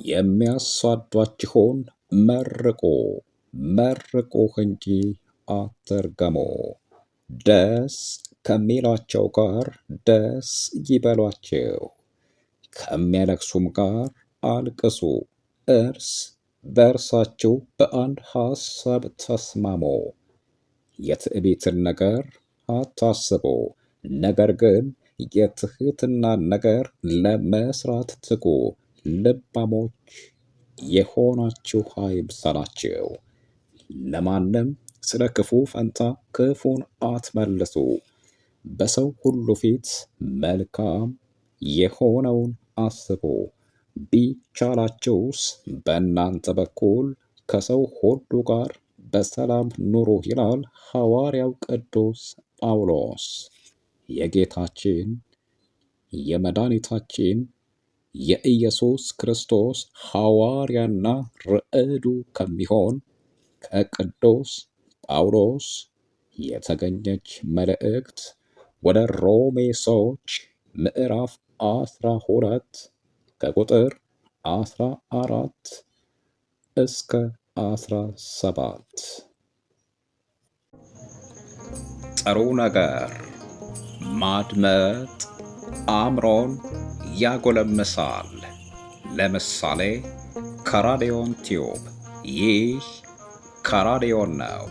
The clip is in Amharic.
የሚያሳዷችሁን መርቁ፣ መርቁህ እንጂ አትርገሙ። ደስ ከሚላቸው ጋር ደስ ይበሏቸው፣ ከሚያለቅሱም ጋር አልቅሱ። እርስ በእርሳችሁ በአንድ ሐሳብ ተስማሙ። የትዕቢትን ነገር አታስቡ፣ ነገር ግን የትሕትናን ነገር ለመስራት ትጉ። ልባሞች የሆናችሁ አይምሰላችሁ። ለማንም ስለ ክፉ ፈንታ ክፉን አትመልሱ። በሰው ሁሉ ፊት መልካም የሆነውን አስቡ። ቢቻላችሁስ በእናንተ በኩል ከሰው ሁሉ ጋር በሰላም ኑሩ ይላል ሐዋርያው ቅዱስ ጳውሎስ። የጌታችን የመድኃኒታችን የኢየሱስ ክርስቶስ ሐዋርያና ርዕዱ ከሚሆን ከቅዱስ ጳውሎስ የተገኘች መልእክት ወደ ሮሜ ሰዎች ምዕራፍ 12 ከቁጥር 14 እስከ 17። ጥሩ ነገር ማድመጥ አእምሮን ያጎለምሳል። ለምሳሌ ከራዲዮን ቲዩብ። ይህ ከራዲዮን ነው።